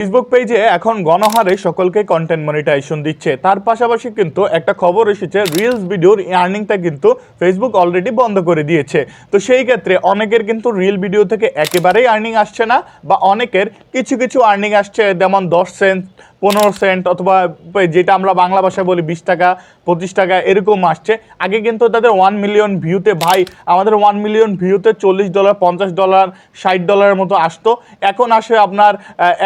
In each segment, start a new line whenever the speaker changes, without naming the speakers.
Facebook পেজে এখন গণহারে সকলকে কন্টেন্ট মনিটাইজেশন দিচ্ছে। তার পাশাপাশি কিন্তু একটা খবর এসেছে, রিলস ভিডিওর আর্নিংটা কিন্তু ফেসবুক অলরেডি বন্ধ করে দিয়েছে। তো সেই ক্ষেত্রে অনেকের কিন্তু রিল ভিডিও থেকে একেবারেই আর্নিং আসছে না, বা অনেকের কিছু কিছু আর্নিং আসছে, যেমন 10 সেন্ট, 15 সেন্ট, অথবা যেটা আমরা বাংলা ভাষায় বলি 20 টাকা, 25 টাকা এরকম আসছে। আগে কিন্তু তাদের 1 মিলিয়ন ভিউতে, ভাই আমাদের 1 মিলিয়ন ভিউতে $40, $50, $60 মতো আসতো। এখন আসে আপনার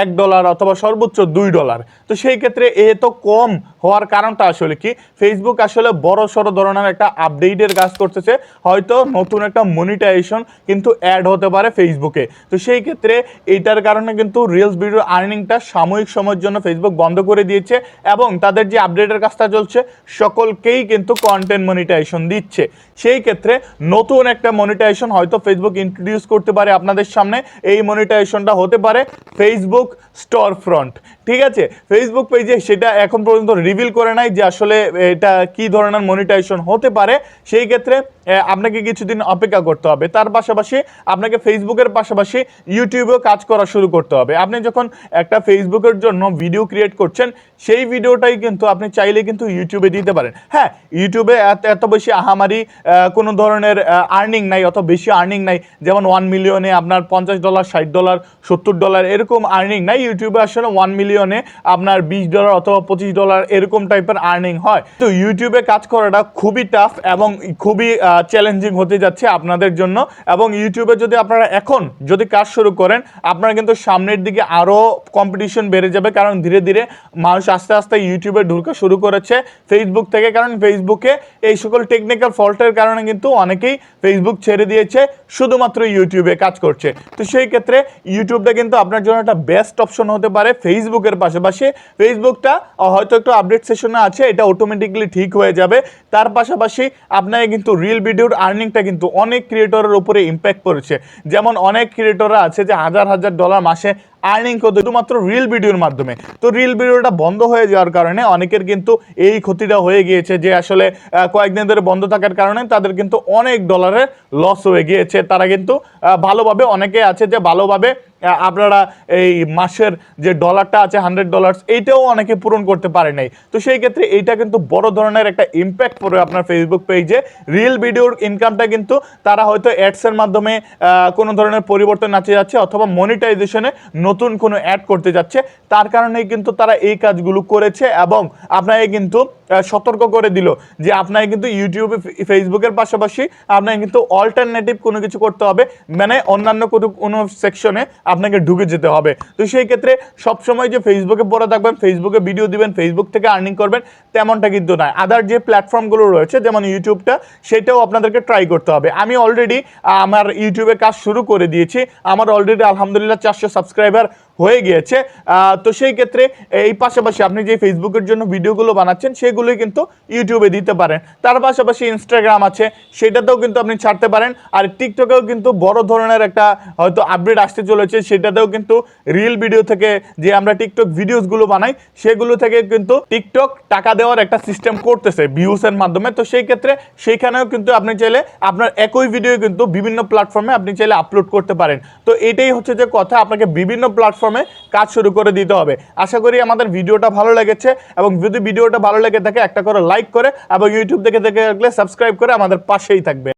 $1 অথবা সর্বোচ্চ $2। তো সেই ক্ষেত্রে এ তো কম হওয়ার কারণটা আসলে কি, ফেসবুক আসলে বড় সড়ো ধরনের একটা আপডেটের কাজ করতেছে। হয়তো নতুন একটা মনিটাইজেশন কিন্তু অ্যাড হতে পারে ফেসবুকে। তো সেই ক্ষেত্রে এইটার কারণে কিন্তু রিলস ভিডিও আর্নিংটা সাময়িক সময়ের জন্য ফেসবুক বন্ধ করে দিয়েছে, এবং তাদের যে আপডেটের কাজটা চলছে সকলকেই কিন্তু কন্টেন্ট মনিটাইজেশন দিচ্ছে। সেই ক্ষেত্রে নতুন একটা মনিটাইজেশন হয়তো ফেসবুক ইন্ট্রোডিউস করতে পারে আপনাদের সামনে। এই মনিটাইজেশনটা হতে পারে ফেসবুক স্টোর ফ্রন্ট। ঠিক আছে, ফেসবুক পেজে সেটা এখন পর্যন্ত রিভিল করে নাই যে আসলে এটা কি ধরনের মনিটাইজেশন হতে পারে। সেই ক্ষেত্রে আপনাকে কিছুদিন অপেক্ষা করতে হবে। তার পাশাপাশি আপনাকে ফেসবুকের পাশাপাশি ইউটিউবেও কাজ করা শুরু করতে হবে। আপনি যখন একটা ফেসবুকের জন্য ভিডিও ক্রিয়েট করছেন, সেই ভিডিওটাই কিন্তু আপনি চাইলে কিন্তু ইউটিউবে দিতে পারেন। হ্যাঁ, ইউটিউবে এত বেশি আহামারি কোনো ধরনের আর্নিং নাই, অত বেশি আর্নিং নাই, যেমন 1 মিলিয়নে আপনার $50, $60, $70 এরকম আর্নিং নাই। ইউটিউবে আসলে 1 মিলিয়নে আপনার $20 অথবা $25 এরকম টাইপের আর্নিং হয়। তো ইউটিউবে কাজ করাটা খুবই টাফ এবং খুবই চ্যালেঞ্জিং হতে যাচ্ছে আপনাদের জন্য। এবং ইউটিউবে যদি আপনারা এখন যদি কাজ শুরু করেন, আপনারা কিন্তু সামনের দিকে আরও কম্পিটিশন বেড়ে যাবে, কারণ ধীরে ধীরে মানুষ আস্তে আস্তে ইউটিউবে ঢুকে শুরু করেছে ফেসবুক থেকে। কারণ ফেসবুকে এই সকল টেকনিক্যাল ফল্টের কারণে কিন্তু অনেকেই ফেসবুক ছেড়ে দিয়েছে, শুধুমাত্র ইউটিউবে কাজ করছে। তো সেই ক্ষেত্রে ইউটিউবটা কিন্তু আপনার জন্য একটা বেস্ট অপশন হতে পারে ফেসবুকের পাশাপাশি। ফেসবুকটা হয়তো একটু আপডেট সেশনে আছে, এটা অটোমেটিকলি ঠিক হয়ে যাবে। তার পাশাপাশি আপনাকে কিন্তু রিল ভিডিওর আর্নিংটা কিন্তু অনেক ক্রিয়েটরের উপরে ইম্প্যাক্ট করেছে। যেমন অনেক ক্রিয়েটররা আছে যে $1000 মাসে আর্নিং করতে শুধুমাত্র রিল ভিডিওর মাধ্যমে। তো রিল ভিডিওটা বন্ধ হয়ে যাওয়ার কারণে অনেকের কিন্তু এই ক্ষতিটা হয়ে গিয়েছে যে আসলে কয়েকদিন ধরে বন্ধ থাকার কারণে তাদের কিন্তু অনেক ডলারের লস হয়ে গিয়েছে। তারা কিন্তু ভালোভাবে, অনেকে আছে যে ভালোভাবে আপনারা এই মাসের যে ডলারটা আছে $100, এইটাও অনেকে পূরণ করতে পারে নাই। তো সেই ক্ষেত্রে এইটা কিন্তু বড় ধরনের একটা ইম্প্যাক্ট পড়ে আপনার ফেসবুক পেজে। রিল ভিডিওর ইনকামটা কিন্তু তারা হয়তো অ্যাডসের মাধ্যমে কোনো ধরনের পরিবর্তন আছে যাচ্ছে, অথবা মনিটাইজেশনে নতুন কোনো অ্যাড করতে যাচ্ছে। তার কারণেই কিন্তু তারা এই কাজগুলো করেছে, এবং আপনাকে কিন্তু সতর্ক করে দিল যে আপনাকে কিন্তু ইউটিউবে, ফেসবুকের পাশাপাশি আপনাকে কিন্তু অল্টারনেটিভ কোনো কিছু করতে হবে, মানে অন্যান্য কোনো সেকশনে আপনাকে ঢুকে যেতে হবে। তো সেই ক্ষেত্রে সবসময় যে ফেসবুকে পড়ে থাকবেন, ফেসবুকে ভিডিও দিবেন, ফেসবুক থেকে আর্নিং করবেন, তেমনটা কিন্তু নয়। আদার যে প্ল্যাটফর্মগুলো রয়েছে যেমন ইউটিউবটা, সেটাও আপনাদেরকে ট্রাই করতে হবে। আমি অলরেডি আমার ইউটিউবে কাজ শুরু করে দিয়েছি। আমার অলরেডি আলহামদুলিল্লাহ 400 সাবস্ক্রাইবার হয়ে গিয়েছে। তো সেই ক্ষেত্রে এই পাশাপাশি আপনি যে ফেসবুকের জন্য ভিডিওগুলো বানাচ্ছেন সেগুলোই কিন্তু ইউটিউবে দিতে পারেন। তার পাশাপাশি ইনস্টাগ্রাম আছে, সেটাতেও কিন্তু আপনি ছাড়তে পারেন। আর টিকটকেও কিন্তু বড় ধরনের একটা হয়তো আপডেট আসতে চলেছে, সেটাতেও কিন্তু রিল ভিডিও থেকে যে আমরা টিকটক ভিডিওসগুলো বানাই, সেগুলো থেকে কিন্তু টিকটক টাকা দেওয়ার একটা সিস্টেম করতেছে ভিউসের মাধ্যমে। তো সেই ক্ষেত্রে সেইখানেও কিন্তু আপনি চাইলে আপনার একই ভিডিও কিন্তু বিভিন্ন প্ল্যাটফর্মে আপনি চাইলে আপলোড করতে পারেন। তো এটাই হচ্ছে যে কথা, আপনাকে বিভিন্ন প্ল্যাটফর্মে কাজ শুরু করে দিতে হবে। আশা করি আমাদের ভিডিওটা ভালো লেগেছে, এবং যদি ভিডিওটা ভালো লেগে থাকে একটা করে লাইক করে, এবং ইউটিউব থেকে দেখে রাখলে সাবস্ক্রাইব করে আমাদের পাশেই থাকবে।